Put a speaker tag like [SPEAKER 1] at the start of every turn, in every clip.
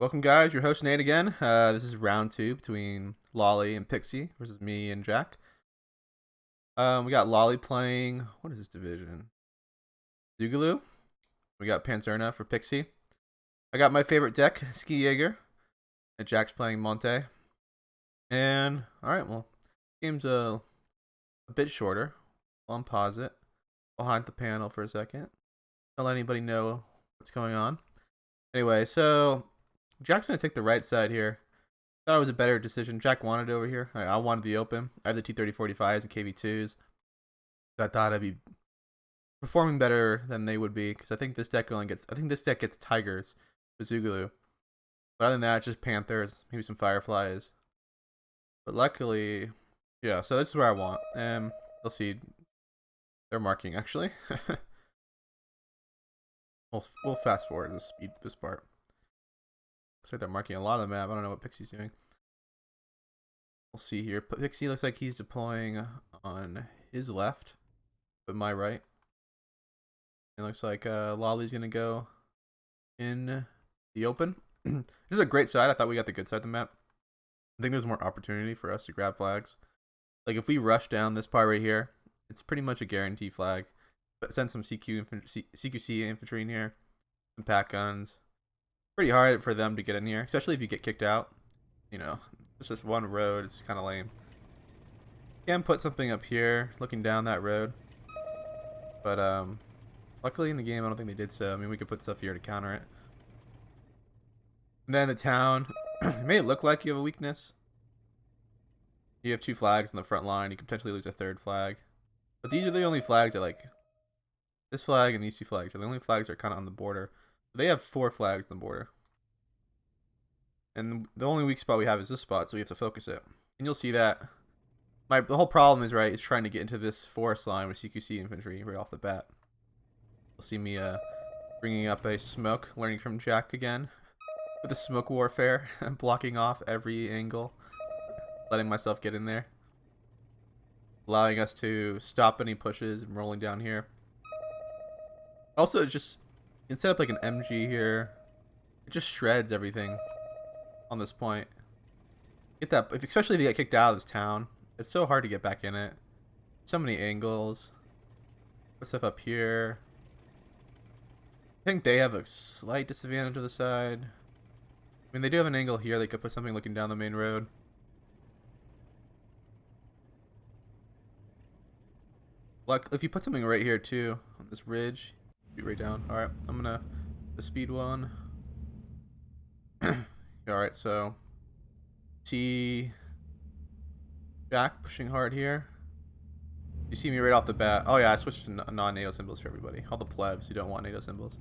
[SPEAKER 1] Welcome, guys. Your host, Nate, again. This is round two between Loli and Pixy versus me and Jack. We got Loli playing. What is this division? Zoogaloo. We got Panzerna for Pixy. I got my favorite deck, Ski Jaeger. And Jack's playing Monte. And, alright, well, game's a bit shorter. I'll unpause it. I'll hide the panel for a second. Don't let anybody know what's going on. Anyway, so Jack's going to take the right side here. Thought it was a better decision. Jack wanted over here. I wanted the open. I have the T3045s and KV2s. So I thought I'd be performing better than they would be, because I think this deck gets Tigers with Zoogaloo. But other than that, just Panthers, maybe some Fireflies. But luckily, yeah, so this is where I want. And let's see. They're marking, actually. we'll fast forward this part. Looks like they're marking a lot of the map. I don't know what Pixie's doing. We'll see here. Pixie looks like he's deploying on his left, but my right. It looks like Lolly's gonna go in the open. This is a great side. I thought we got the good side of the map. I think there's more opportunity for us to grab flags. Like if we rush down this part right here, it's pretty much a guarantee flag. But send some CQC infantry in here, some pack guns. Pretty hard for them to get in here, especially if you get kicked out. You know, it's just one road. It's kind of lame. Can put something up here, looking down that road. But luckily in the game, I don't think they did so. I mean, we could put stuff here to counter it. And then the town, it may look like you have a weakness. You have two flags in the front line. You could potentially lose a third flag. But these are the only flags that, like, this flag and these two flags are the only flags that are kind of on the border. They have 4 flags on the border. And the only weak spot we have is this spot, so we have to focus it. And you'll see that the whole problem is, right, is trying to get into this forest line with CQC infantry right off the bat. You'll see me bringing up a smoke, learning from Jack again. With the smoke warfare, blocking off every angle. Letting myself get in there. Allowing us to stop any pushes and rolling down here. Also, just instead of like an MG here, it just shreds everything on this point. Get that, especially if you get kicked out of this town, it's so hard to get back in it. So many angles. Put stuff up here. I think they have a slight disadvantage of the side. I mean, they do have an angle here. They could put something looking down the main road. Like, if you put something right here too, on this ridge, be right down. Alright, I'm gonna the speed one. Alright, so T Jack pushing hard here. You see me right off the bat. Oh yeah, I switched to non-NATO symbols for everybody. All the plebs who don't want NATO symbols.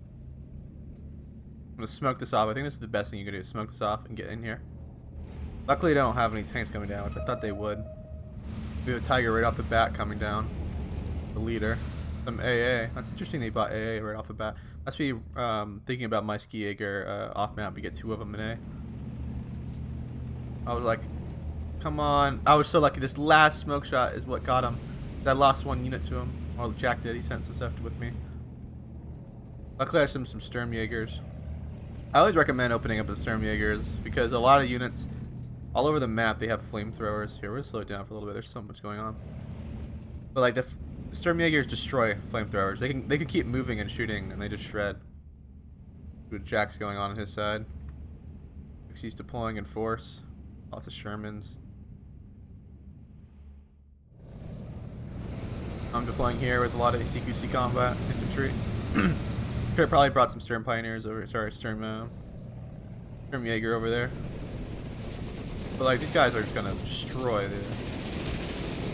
[SPEAKER 1] I'm gonna smoke this off. I think this is the best thing you can do. Smoke this off and get in here. Luckily, I don't have any tanks coming down, which I thought they would. We have a Tiger right off the bat coming down. The leader. Some AA. That's interesting they bought AA right off the bat. Must be thinking about my Ski Jaeger off map. We get 2 of them in A. I was like, come on. I was so lucky. This last smoke shot is what got him. That lost 1 unit to him. Or Jack did. He sent some stuff with me. Luckily I have some Sturmjägers. I always recommend opening up the Sturmjägers because a lot of units all over the map, they have flamethrowers. Here, we'll slow it down for a little bit. There's so much going on. But like the Sturmjägers destroy flamethrowers. They can keep moving and shooting, and they just shred. With Jack's going on his side. Pixie's deploying in force. Lots of Shermans. I'm deploying here with a lot of CQC combat infantry. Sure, probably brought some Sturm Pioneers over. Sorry, Sturm Jaeger over there. But like these guys are just gonna destroy the.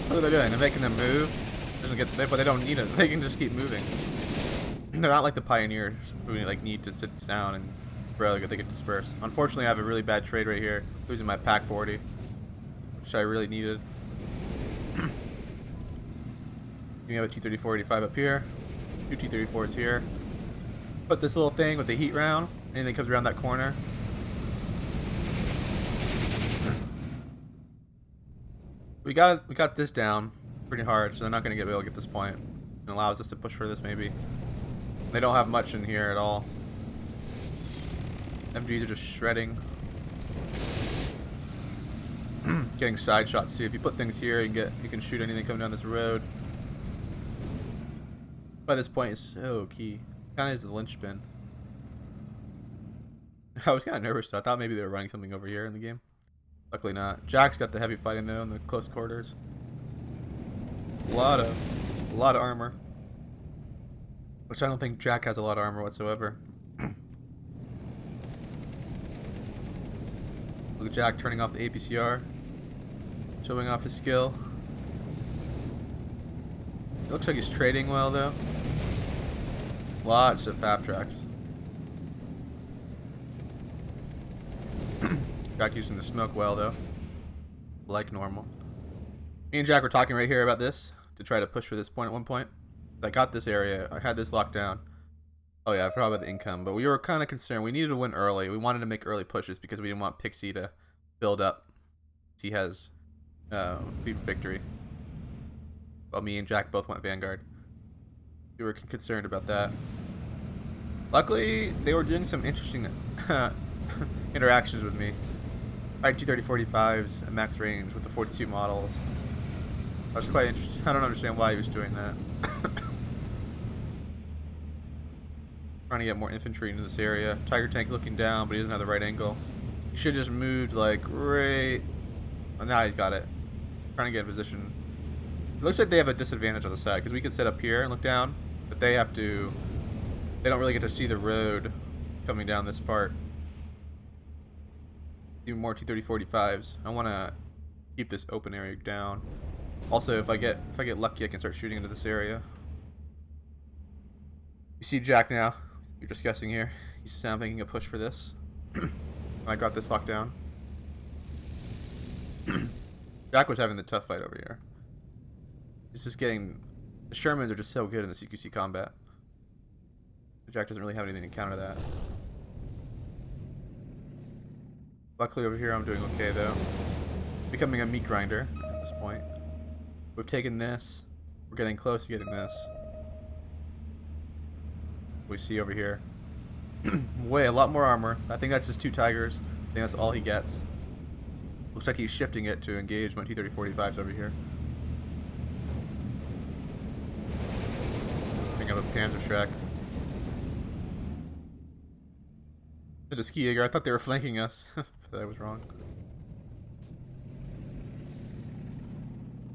[SPEAKER 1] What are they doing? They're making them move. But they don't need it. They can just keep moving. They're not like the Pioneers who like need to sit down and they get dispersed. Unfortunately, I have a really bad trade right here, losing my Pack 40, which I really needed. We have a T-34-85 up here, 2 T-34s here. Put this little thing with the heat round, and it comes around that corner. We got this down pretty hard, so they're not going to be able to get this point. It allows us to push for this maybe. They don't have much in here at all. MGs are just shredding. Getting side shots too. If you put things here, you can shoot anything coming down this road. By this point, it's so key. Kind of is the linchpin. I was kind of nervous though. I thought maybe they were running something over here in the game. Luckily not. Jack's got the heavy fighting though in the close quarters. A lot of armor. Which I don't think Jack has a lot of armor whatsoever. Look at Jack turning off the APCR. Showing off his skill. It looks like he's trading well though. Lots of half tracks. Jack using the smoke well though. Like normal. Me and Jack were talking right here about this to try to push for this point at one point. I got this area. I had this locked down. Oh yeah, I forgot about the income, but we were kind of concerned. We needed to win early. We wanted to make early pushes because we didn't want Pixy to build up. He has victory. Well, me and Jack both went Vanguard. We were concerned about that. Luckily, they were doing some interesting interactions with me. I had 230-45s at max range with the 42 models. I was quite interested. I don't understand why he was doing that. Trying to get more infantry into this area. Tiger tank looking down, but he doesn't have the right angle. He should have just moved like right. Oh, now he's got it. Trying to get in position. It looks like they have a disadvantage on the side because we could sit up here and look down, but they have to. They don't really get to see the road coming down this part. Do more 230-45s. I want to keep this open area down. Also, if I get lucky, I can start shooting into this area. You see Jack now. You're just guessing here. He's making a push for this. I got this locked down. Jack was having the tough fight over here. He's just getting... The Shermans are just so good in the CQC combat. Jack doesn't really have anything to counter that. Luckily over here I'm doing okay though. Becoming a meat grinder at this point. We've taken this. We're getting close to getting this. We see over here. Way a lot more armor. I think that's just 2 tigers. I think that's all he gets. Looks like he's shifting it to engage my T-30-45s over here. Bring up a Panzerschreck. The Ski Jaeger. I thought they were flanking us. I was wrong.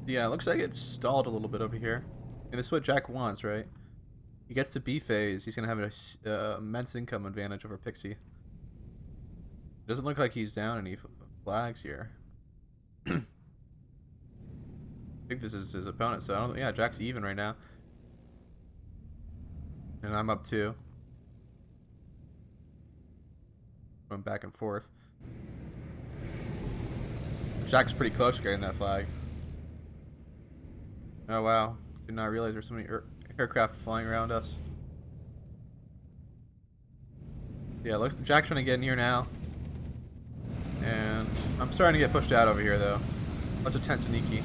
[SPEAKER 1] Yeah, it looks like it's stalled a little bit over here. And this is what Jack wants, right? He gets to B phase, he's going to have an immense income advantage over Pixy. Doesn't look like he's down any flags here. I think this is his opponent, so I don't. Yeah, Jack's even right now. And I'm up 2. Going back and forth. Jack's pretty close to getting that flag. Oh wow. Did not realize there's so many aircraft flying around us. Yeah, look, Jack's trying to get in here now. And I'm starting to get pushed out over here though. Lots of Tensaniki.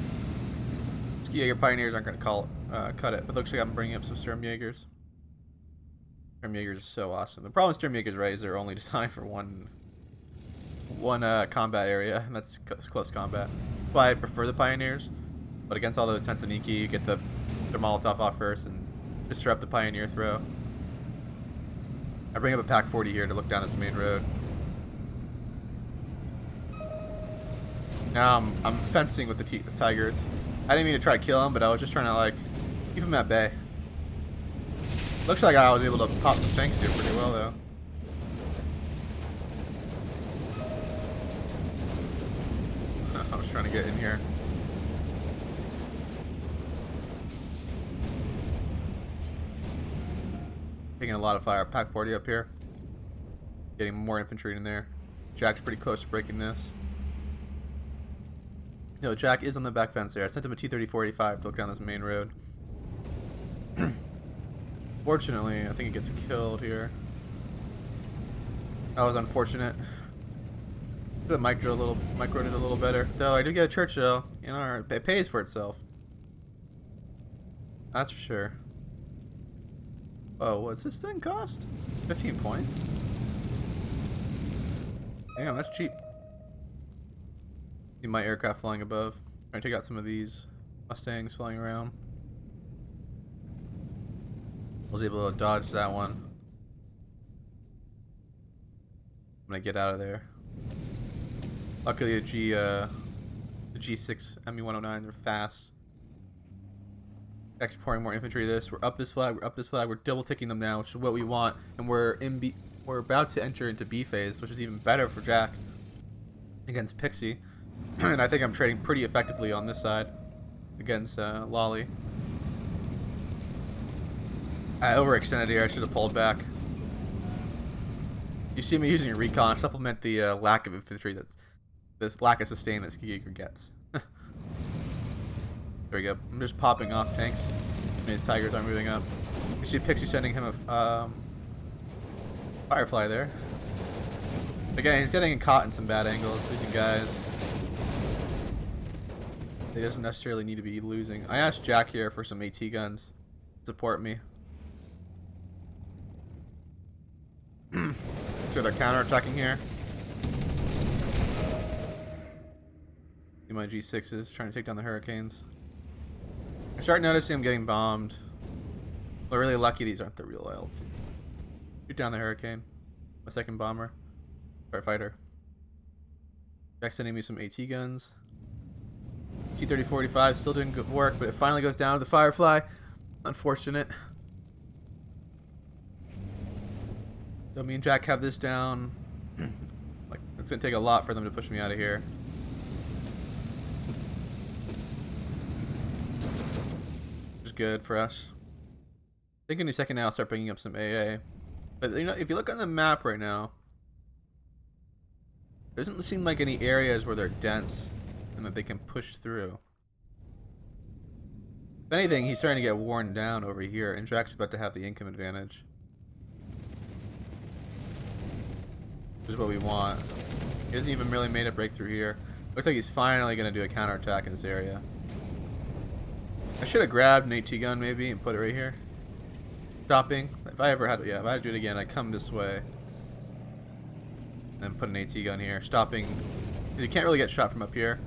[SPEAKER 1] Ski Jaeger Pioneers aren't going to cut it, but looks like I'm bringing up some Sturmjägers. Sturmjägers are so awesome. The problem with Sturmjägers, right, is they're only designed for one combat area, and that's close combat. That's why I prefer the Pioneers. But against all those Tensaniki, you get their Molotov off first and disrupt the Pioneer throw. I bring up a Pack 40 here to look down this main road. Now I'm fencing with the Tigers. I didn't mean to try to kill him, but I was just trying to like keep him at bay. Looks like I was able to pop some tanks here pretty well though. I was trying to get in here. Taking a lot of fire. Pack 40 up here. Getting more infantry in there. Jack's pretty close to breaking this. No, Jack is on the back fence there. I sent him a T-30-45 to look down this main road. Fortunately, I think he gets killed here. That was unfortunate. Could have microed it a little better. Though I did get a Churchill. You know, it pays for itself. That's for sure. Oh, what's this thing cost? 15 points? Damn, that's cheap. See my aircraft flying above. Trying to take out some of these Mustangs flying around. Was able to dodge that one. I'm gonna get out of there. Luckily, the G6 ME-109s are fast. Exporting more infantry. We're up this flag. We're up this flag. We're double ticking them now, which is what we want. And we're about to enter into B phase, which is even better for Jack against Pixy. And I think I'm trading pretty effectively on this side against Loli. I overextended here. I should have pulled back. You see me using a recon to supplement the lack of infantry this lack of sustain that Ski Yeager gets. There we go. I'm just popping off tanks. And his tigers are moving up. You see Pixie sending him a Firefly there. Again, he's getting caught in some bad angles, losing guys. He doesn't necessarily need to be losing. I asked Jack here for some AT guns to support me. So they're counterattacking here. See my G6s trying to take down the Hurricanes. I start noticing I'm getting bombed. We're really lucky these aren't the real altitude. Shoot down the Hurricane. My second bomber. Fighter. Jack's sending me some AT guns. T-30-45 still doing good work, but it finally goes down to the Firefly. Unfortunate. So me and Jack have this down. Like, it's gonna take a lot for them to push me out of here. Which is good for us. I think in a second now I'll start bringing up some AA. But you know, if you look on the map right now, there doesn't seem like any areas where they're dense and that they can push through. If anything, he's starting to get worn down over here, and Jack's about to have the income advantage. Which is what we want. He hasn't even really made a breakthrough here. Looks like he's finally going to do a counterattack in this area. I should have grabbed an AT gun maybe and put it right here. Stopping. If I ever had to, yeah, if I had to do it again, I'd come this way. And put an AT gun here. Stopping. You can't really get shot from up here.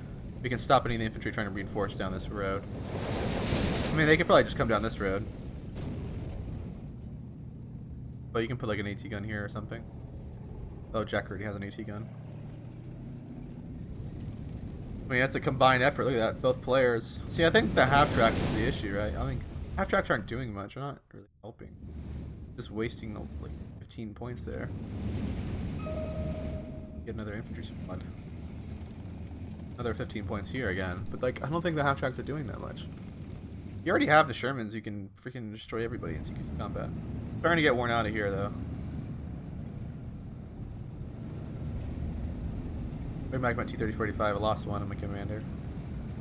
[SPEAKER 1] We can stop any of the infantry trying to reinforce down this road. I mean, they could probably just come down this road. But you can put like an AT gun here or something. Oh, Jack already has an AT gun. I mean, that's a combined effort. Look at that. Both players. See, I think the half tracks is the issue, right? I mean, half tracks aren't doing much. They're not really helping. Just wasting like 15 points there. Get another infantry squad. Another 15 points here again. But like, I don't think the half tracks are doing that much. You already have the Shermans. You can freaking destroy everybody in CQC combat. Starting to get worn out of here though. Bring back my T-30-45. I lost one. I'm a commander.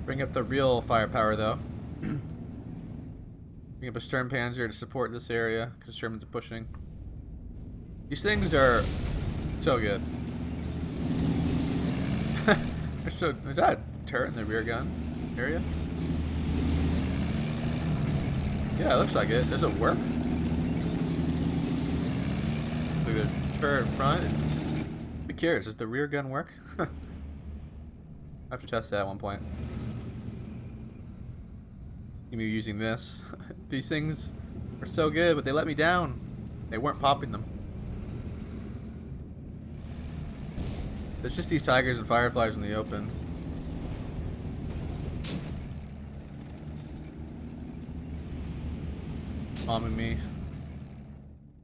[SPEAKER 1] Bring up the real firepower though. Bring up a Sturm Panzer to support this area because Shermans are pushing. These things are so good. So, is that a turret in the rear gun area? Yeah, it looks like it. Does it work? Look at the turret in front. Be curious, does the rear gun work? I have to test that at one point. Me using this. These things are so good, but they let me down. They weren't popping them. There's just these tigers and fireflies in the open. Bombing me.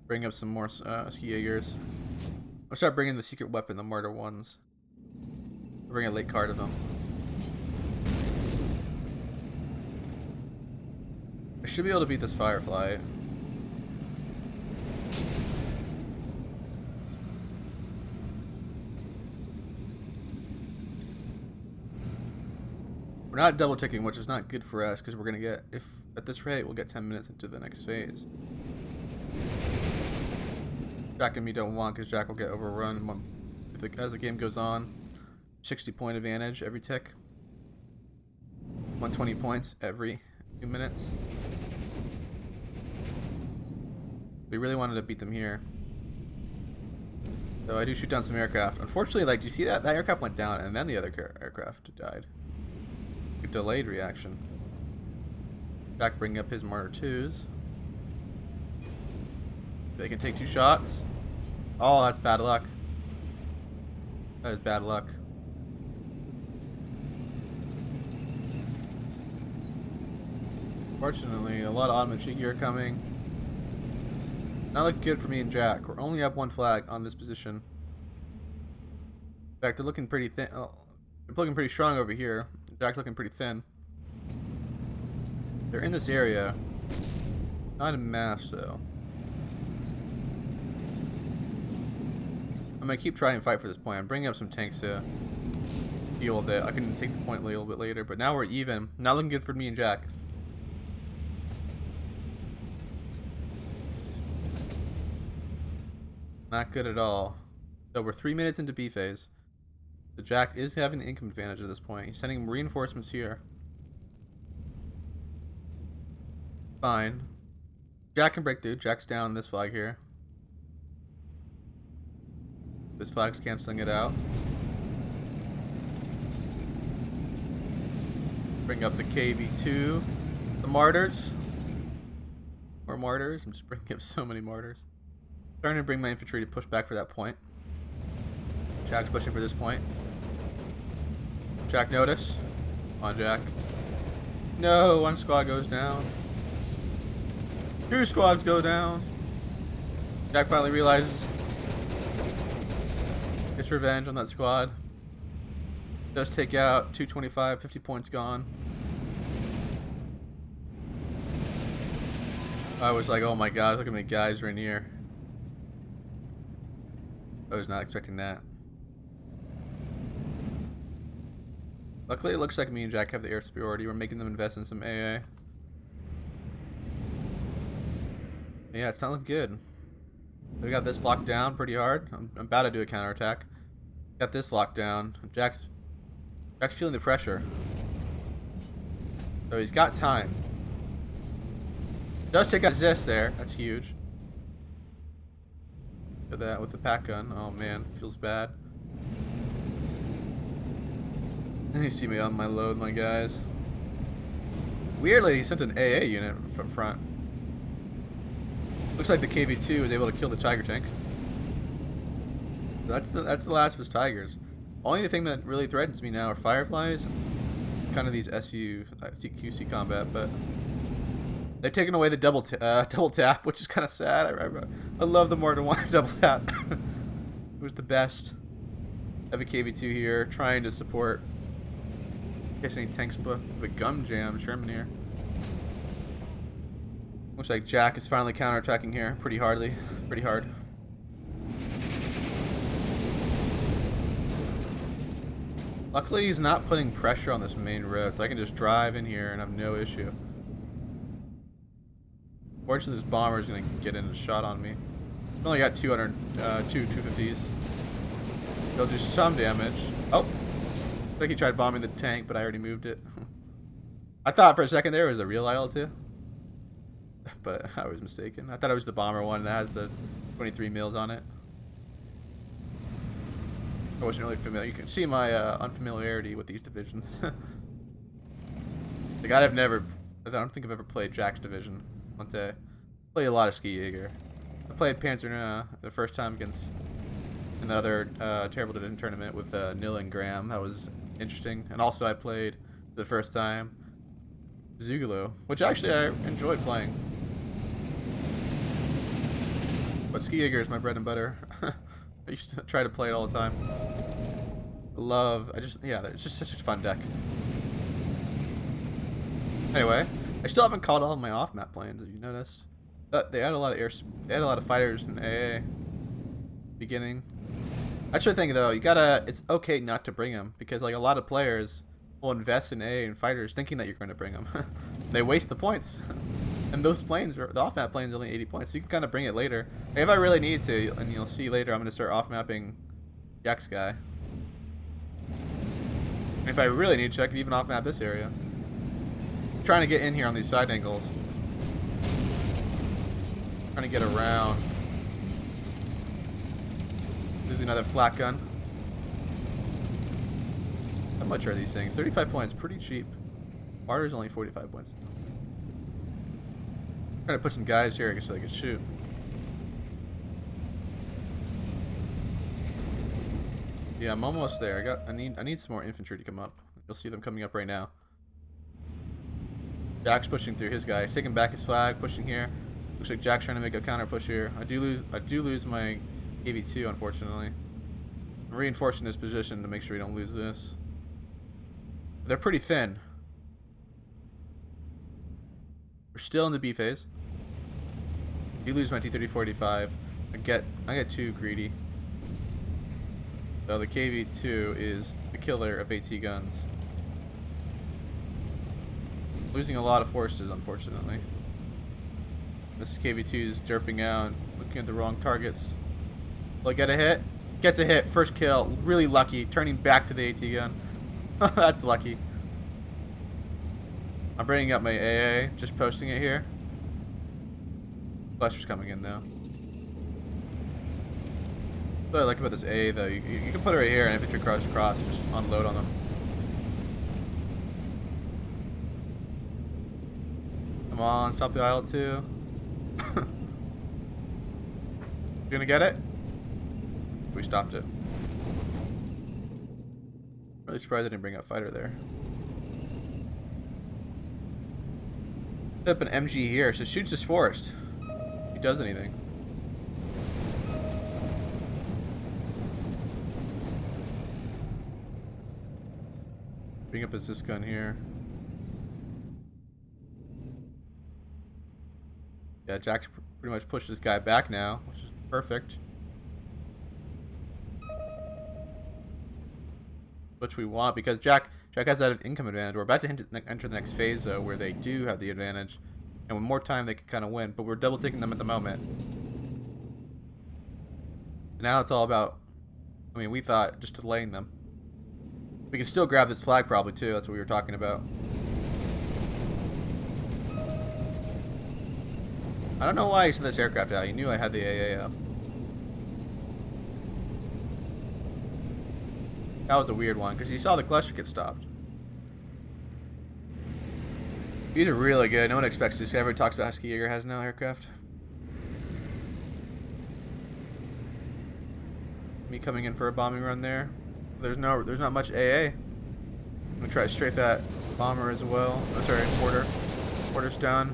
[SPEAKER 1] Bring up some more Ski Jaegers. I'll start bringing the secret weapon, the mortar ones. I'll bring a late card of them. I should be able to beat this firefly. We're not double ticking, which is not good for us because we're gonna get, if at this rate, we'll get 10 minutes into the next phase. Jack and me don't want because Jack will get overrun as the game goes on. 60-point advantage every tick. 120 points every 2 minutes. We really wanted to beat them here. So I do shoot down some aircraft. Unfortunately, like, do you see that? That aircraft went down, and then the other aircraft died. A delayed reaction. Jack bringing up his Martyr 2s. They can take 2 shots. Oh, that's bad luck. That is bad luck. Fortunately, a lot of Ottoman sheet gear coming. Not looking good for me and Jack. We're only up 1 flag on this position. In fact, they're looking pretty thin. Oh, they're looking pretty strong over here. Jack's looking pretty thin. They're in this area. Not in mass, though. I'm going to keep trying to fight for this point. I'm bringing up some tanks to deal with it. I can take the point a little bit later, but now we're even. Not looking good for me and Jack. Not good at all. So we're 3 minutes into B phase. So Jack is having the income advantage at this point. He's sending reinforcements here. Fine. Jack can break through. Jack's down this flag here. This flag's canceling it out. Bring up the KV2. The Martyrs. More Martyrs. I'm just bringing up so many Martyrs. Starting to bring my infantry to push back for that point. Jack's pushing for this point. Jack, notice. Come on, Jack. No, 1 squad goes down. 2 squads go down. Jack finally realizes his revenge on that squad. Does take out 225, 50 points gone. I was like, oh my god, look how many guys are in here. I was not expecting that. Luckily, it looks like me and Jack have the air superiority. We're making them invest in some AA. Yeah, it's not looking good. We got this locked down pretty hard. I'm about to do a counterattack. Got this locked down. Jack's feeling the pressure. So he's got time. Does take out resist there. That's huge. Look at that with the pack gun. Oh man, feels bad. You see me on my load, my guys. Weirdly, he sent an AA unit from front. Looks like the KV2 was able to kill the Tiger tank. That's the last of his Tigers. Only thing that really threatens me now are Fireflies. Kind of these QC combat, but they've taken away the double tap, which is kind of sad. I love the Mortar 1 double tap. It was the best. I have a KV2 here, trying to support. In case any tanks put a gum jam Sherman here. Looks like Jack is finally counterattacking here pretty hard. Luckily, he's not putting pressure on this main road, so I can just drive in here and have no issue. Fortunately, this bomber is going to get in a shot on me. I only got 250s. He'll do some damage. Oh! I think he tried bombing the tank, but I already moved it. I thought for a second there was the real IL-2. But I was mistaken. I thought it was the bomber one that has the 23 mils on it. I wasn't really familiar. You can see my unfamiliarity with these divisions. Like I don't think I've ever played Jack's division. One day, played a lot of Ski Jaeger. I played Panzer the first time against another terrible division tournament with Nil and Graham. That was interesting. And also I played for the first time Zugalo, which actually I enjoyed playing. But Ski Jaeger is my bread and butter. I used to try to play it all the time. It's just such a fun deck. Anyway, I still haven't called all of my off-map planes. If you notice, they had a lot of fighters in AA beginning. That's the thing though. It's okay not to bring them because like a lot of players will invest in AA and fighters thinking that you're going to bring them. They waste the points. And those planes, the off-map planes, are only 80 points, so you can kind of bring it later. Like if I really need to, and you'll see later, I'm going to start off-mapping Jack's guy. And if I really need to, I can even off-map this area. I'm trying to get in here on these side angles. Trying to get around. Losing another flak gun. How much are these things? 35 points, pretty cheap. Martyr's only 45 points. Trying to put some guys here so I can shoot. Yeah, I'm almost there. I need some more infantry to come up. You'll see them coming up right now. Jack's pushing through his guy, taking back his flag, pushing here. Looks like Jack's trying to make a counter push here. I do lose my AV2, unfortunately. I'm reinforcing this position to make sure we don't lose this. They're pretty thin. We're still in the B phase. You lose my T-34-85. I get too greedy. So the KV-2 is the killer of AT guns. Losing a lot of forces, unfortunately. This KV-2 is derping out, looking at the wrong targets. Will I get a hit? Gets a hit. First kill. Really lucky. Turning back to the AT gun. That's lucky. I'm bringing up my AA. Just posting it here. Cluster's coming in, though. What I like about this AA, though, you can put it right here and infantry cross and just unload on them. Come on, stop the aisle too. You gonna get it? We stopped it. Really surprised I didn't bring up fighter there. Set up an MG here, so shoots this forest. If he does anything. Bring up this gun here. Yeah, Jack's pretty much pushed this guy back now, which is perfect. Which we want because Jack has that income advantage. We're about to enter the next phase though, where they do have the advantage, and with more time they can kind of win. But we're double taking them at the moment. Now it's all about. I mean, we thought just delaying them. We can still grab this flag probably too. That's what we were talking about. I don't know why he sent this aircraft out. He knew I had the AA up. That was a weird one, because he saw the cluster get stopped. These are really good. No one expects this. Everybody talks about Husky Jaeger has no aircraft. Me coming in for a bombing run there. There's not much AA. I'm gonna try to strafe that bomber as well. Oh, sorry, quarter. Quarter's down.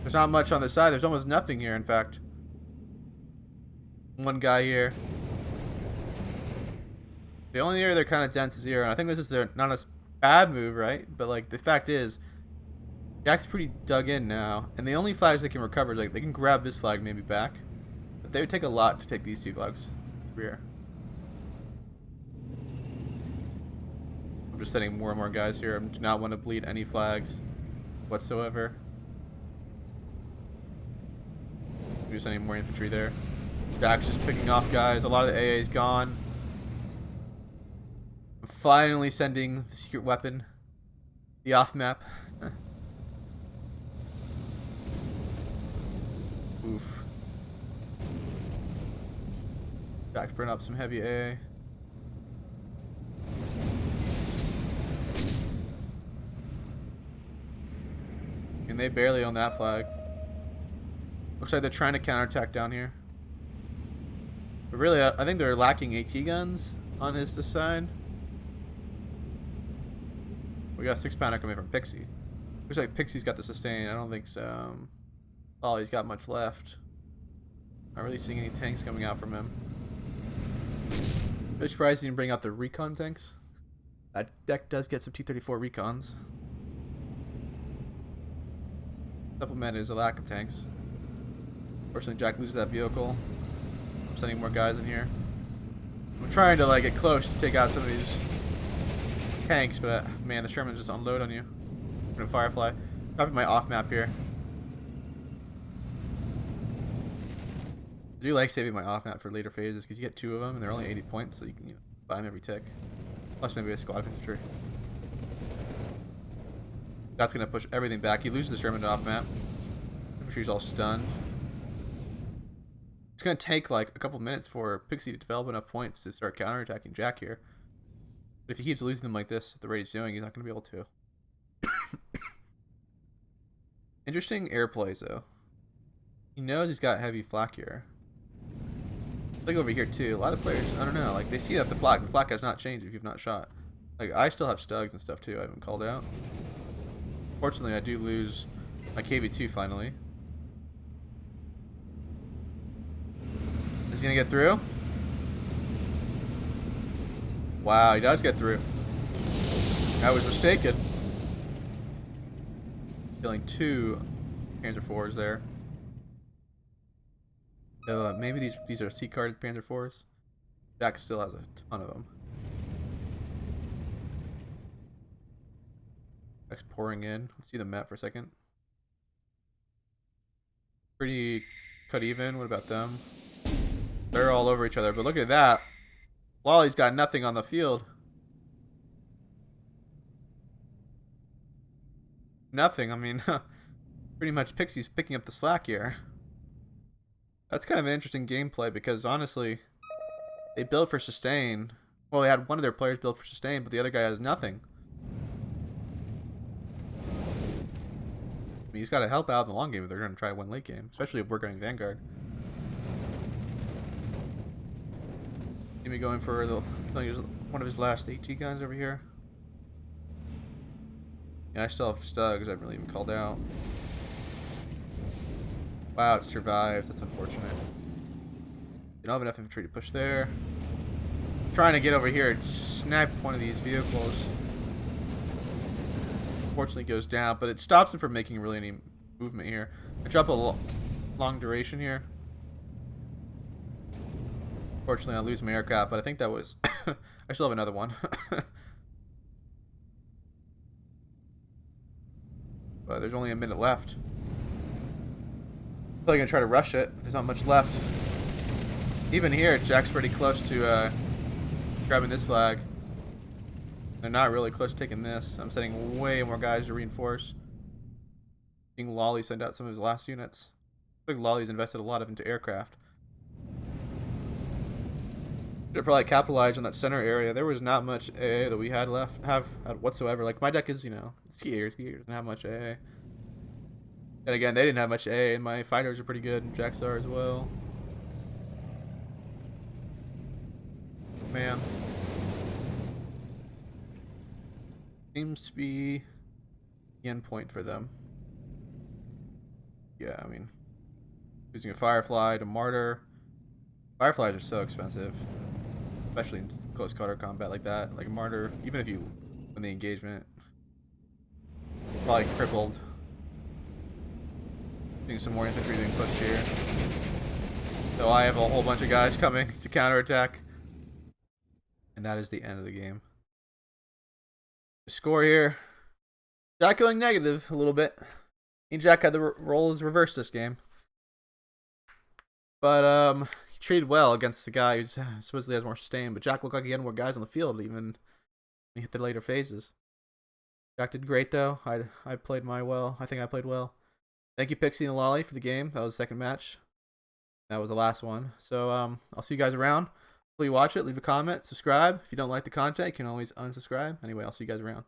[SPEAKER 1] There's not much on this side. There's almost nothing here, in fact. One guy here. The only area they're kind of dense is here. And I think this is not a bad move, right? But like the fact is, Jack's pretty dug in now, and the only flags they can recover is like they can grab this flag maybe back, but they would take a lot to take these two flags rear. I'm just sending more and more guys here. I do not want to bleed any flags whatsoever. We're sending more infantry there. Jack's just picking off guys. A lot of the AA is gone. I'm finally sending the secret weapon. The off map. Oof. Jack's bringing up some heavy AA. And they barely own that flag. Looks like they're trying to counterattack down here. But really, I think they're lacking AT guns on this side. We got 6-pounder coming from Pixy. Looks like Pixie's got the sustain. I don't think so. Oh, he's got much left. Not really seeing any tanks coming out from him. Really surprised he didn't bring out the recon tanks. That deck does get some T-34 recons. Supplement is a lack of tanks. Fortunately, Jack loses that vehicle. I'm sending more guys in here. I'm trying to like get close to take out some of these tanks, but man, the Shermans just unload on you. I'm gonna Firefly. Copy my off map here. I do like saving my off map for later phases because you get 2 of them and they're only 80 points, so you can buy them every tick. Plus maybe a squad of infantry. That's gonna push everything back. He loses the Sherman off map. Infantry's all stunned. going to take like a couple minutes for Pixy to develop enough points to start counterattacking Jack here. But if he keeps losing them like this at the rate he's doing, he's not going to be able to. Interesting air plays, though. He knows he's got heavy flak here. Like over here, too. A lot of players, I don't know, like they see that the flak has not changed if you've not shot. Like, I still have stugs and stuff, too. I haven't called out. Fortunately, I do lose my KV2 finally. Is he going to get through? Wow, he does get through. I was mistaken. Killing 2 Panzer IVs there. So maybe these are C-carded Panzer IVs. Jack still has a ton of them. Jack's pouring in. Let's see the map for a second. Pretty cut even. What about them? They're all over each other, but look at that. Loli's got nothing on the field. Nothing. I mean, pretty much Pixie's picking up the slack here. That's kind of an interesting gameplay because honestly, they build for sustain. Well, they had one of their players build for sustain, but the other guy has nothing. I mean, he's got to help out in the long game if they're going to try to win late game, especially if we're going Vanguard. Maybe going for killing one of his last AT guns over here. Yeah, I still have stugs. I haven't really even called out. Wow, it survived. That's unfortunate. You don't have enough infantry to push there. I'm trying to get over here and snap one of these vehicles. Fortunately goes down, but it stops him from making really any movement here. I drop a long duration here. Fortunately, I lose my aircraft, but I think that was... I still have another one. But there's only a minute left. I'm probably going to try to rush it, but there's not much left. Even here, Jack's pretty close to grabbing this flag. They're not really close to taking this. I'm sending way more guys to reinforce. Seeing Loli send out some of his last units. I think Loli's invested a lot into aircraft. Should have probably capitalized on that center area. There was not much AA that we had whatsoever. Like my deck is, you know, skier doesn't have much AA. And again, they didn't have much AA, and my fighters are pretty good, and Jacks are as well. Man, seems to be the end point for them. Yeah, I mean, using a Firefly to Martyr. Fireflies are so expensive. Especially in close quarter combat like that. Like a Martyr, even if you win the engagement, probably crippled. Getting some more infantry being pushed here. So I have a whole bunch of guys coming to counterattack. And that is the end of the game. The score here. Jack going negative a little bit. And Jack had the role as reverse this game. But he treated well against the guy who supposedly has more sustain. But Jack looked like he had more guys on the field even when he hit the later phases. Jack did great though. I played well. I think I played well. Thank you Pixy and Loli for the game. That was the second match. That was the last one. So I'll see you guys around. Hopefully you watch it. Leave a comment. Subscribe. If you don't like the content, you can always unsubscribe. Anyway, I'll see you guys around.